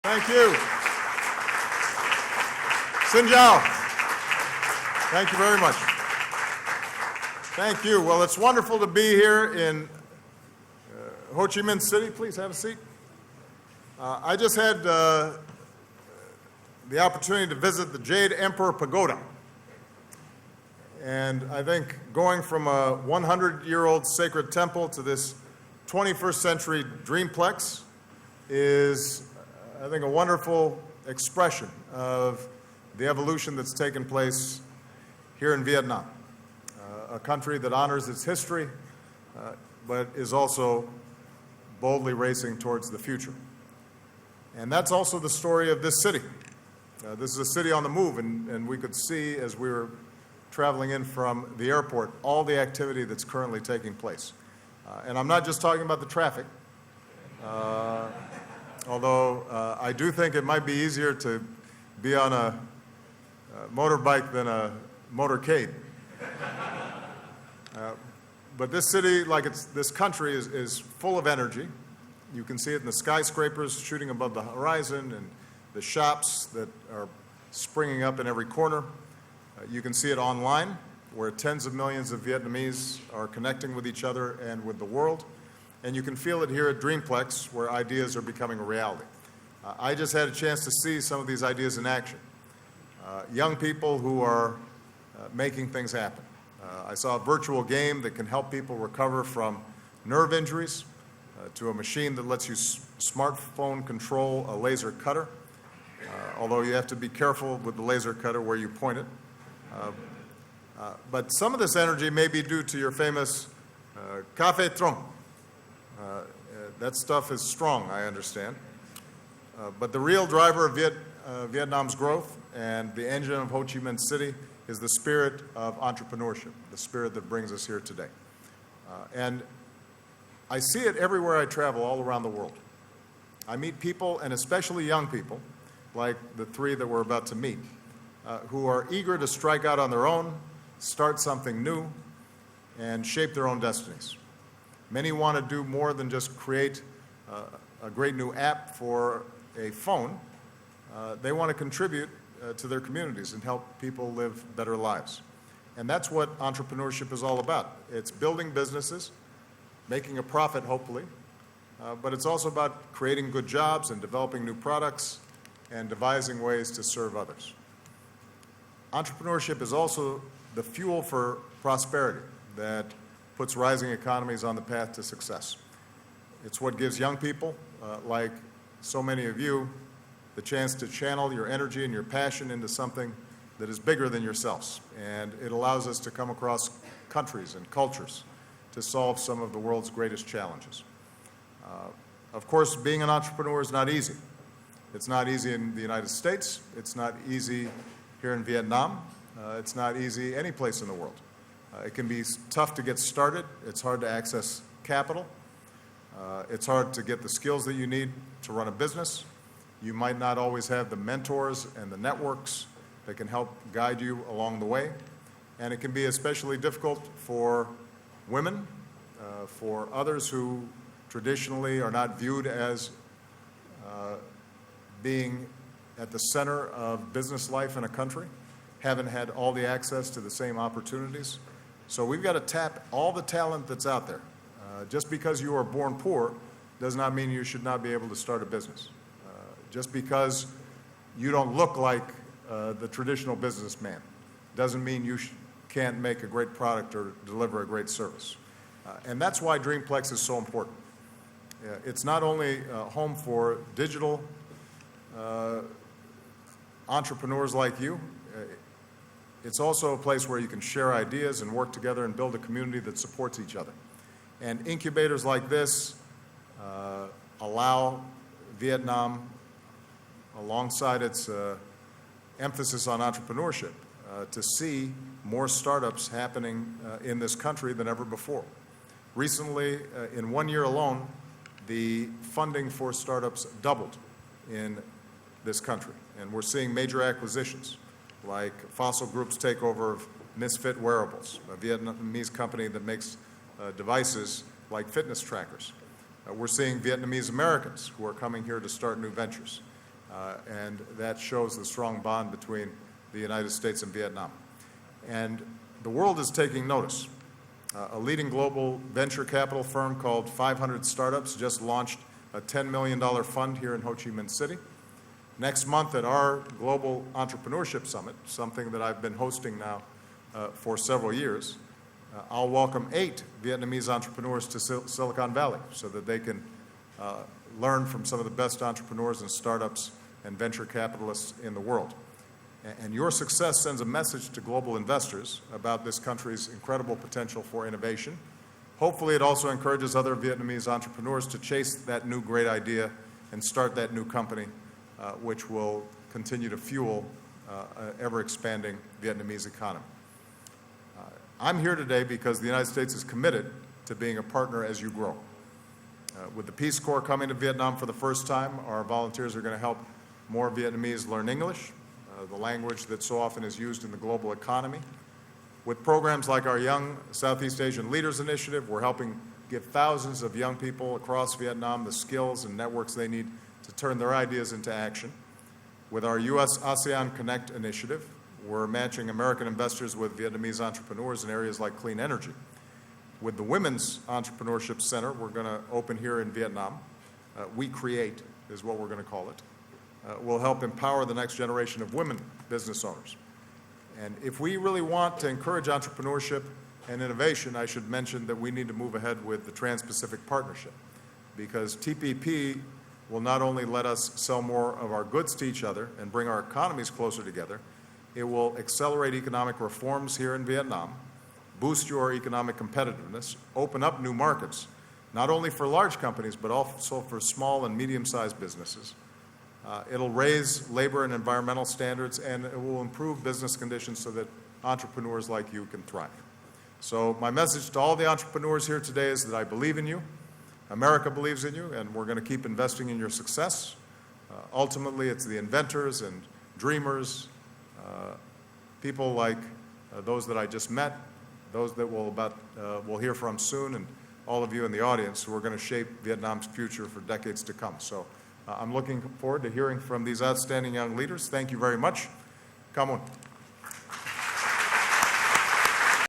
Thank you. Xin Chao. Thank you very much. Thank you. Well, it's wonderful to be here in Ho Chi Minh City. Please have a seat. I just had the opportunity to visit the Jade Emperor Pagoda. And I think going from a 100-year-old sacred temple to this 21st century dreamplex is, I think, a wonderful expression of the evolution that's taken place here in Viet Nam, a country that honors its history, but is also boldly racing towards the future. And that's also the story of this city. This is a city on the move, and we could see as we were traveling in from the airport all the activity that's currently taking place. And I'm not just talking about the traffic, although I do think it might be easier to be on a motorbike than a motorcade. But this city, like this country, is full of energy. You can see it in the skyscrapers shooting above the horizon and the shops that are springing up in every corner. You can see it online, where tens of millions of Vietnamese are connecting with each other and with the world. And you can feel it here at Dreamplex, where ideas are becoming a reality. I just had a chance to see some of these ideas in action. Young people who are making things happen. I saw a virtual game that can help people recover from nerve injuries, to a machine that lets you smartphone control a laser cutter, although you have to be careful with the laser cutter where you point it. But some of this energy may be due to your famous café thống. That stuff is strong, I understand. But the real driver of Vietnam's growth and the engine of Ho Chi Minh City is the spirit of entrepreneurship, the spirit that brings us here today. And I see it everywhere I travel all around the world. I meet people, and especially young people, like the three that we're about to meet, who are eager to strike out on their own, start something new, and shape their own destinies. Many want to do more than just create a great new app for a phone. They want to contribute to their communities and help people live better lives. And that's what entrepreneurship is all about. It's building businesses, making a profit, hopefully, but it's also about creating good jobs and developing new products and devising ways to serve others. Entrepreneurship is also the fuel for prosperity that puts rising economies on the path to success. It's what gives young people, like so many of you, the chance to channel your energy and your passion into something that is bigger than yourselves. And it allows us to come across countries and cultures to solve some of the world's greatest challenges. Of course, being an entrepreneur is not easy. It's not easy in the United States. It's not easy here in Vietnam. It's not easy any place in the world. It can be tough to get started. It's hard to access capital. It's hard to get the skills that you need to run a business. You might not always have the mentors and the networks that can help guide you along the way. And it can be especially difficult for women, for others who traditionally are not viewed as being at the center of business life in a country, haven't had all the access to the same opportunities. So we've got to tap all the talent that's out there. Just because you are born poor does not mean you should not be able to start a business. Just because you don't look like the traditional businessman doesn't mean you can't make a great product or deliver a great service. And that's why Dreamplex is so important. It's not only a home for digital entrepreneurs like you, it's also a place where you can share ideas and work together and build a community that supports each other. And incubators like this allow Vietnam, alongside its emphasis on entrepreneurship, to see more startups happening in this country than ever before. Recently, in 1 year alone, the funding for startups doubled in this country. And we're seeing major acquisitions, like Fossil Group's takeover of Misfit Wearables, a Vietnamese company that makes devices like fitness trackers. We're seeing Vietnamese Americans who are coming here to start new ventures. and that shows the strong bond between the United States and Vietnam. And the world is taking notice. A leading global venture capital firm called 500 Startups just launched a $10 million fund here in Ho Chi Minh City. Next month at our Global Entrepreneurship Summit, something that I've been hosting now for several years, I'll welcome 8 Vietnamese entrepreneurs to Silicon Valley so that they can learn from some of the best entrepreneurs and startups and venture capitalists in the world. And your success sends a message to global investors about this country's incredible potential for innovation. Hopefully it also encourages other Vietnamese entrepreneurs to chase that new great idea and start that new company, which will continue to fuel an ever-expanding Vietnamese economy. I'm here today because the United States is committed to being a partner as you grow. With the Peace Corps coming to Vietnam for the first time, our volunteers are going to help more Vietnamese learn English, the language that so often is used in the global economy. With programs like our Young Southeast Asian Leaders Initiative, we're helping give thousands of young people across Vietnam the skills and networks they need to turn their ideas into action. With our U.S. ASEAN Connect initiative, we're matching American investors with Vietnamese entrepreneurs in areas like clean energy. With the Women's Entrepreneurship Center we're going to open here in Vietnam, We Create is what we're going to call it, will help empower the next generation of women business owners. And if we really want to encourage entrepreneurship and innovation, I should mention that we need to move ahead with the Trans-Pacific Partnership, because TPP will not only let us sell more of our goods to each other and bring our economies closer together, it will accelerate economic reforms here in Vietnam, boost your economic competitiveness, open up new markets, not only for large companies, but also for small and medium-sized businesses. It'll raise labor and environmental standards, and it will improve business conditions so that entrepreneurs like you can thrive. So my message to all the entrepreneurs here today is that I believe in you, America believes in you, and we're going to keep investing in your success. Ultimately, it's the inventors and dreamers, people like those that I just met, those that we'll hear from soon, and all of you in the audience who are going to shape Vietnam's future for decades to come. So I'm looking forward to hearing from these outstanding young leaders. Thank you very much. Come on.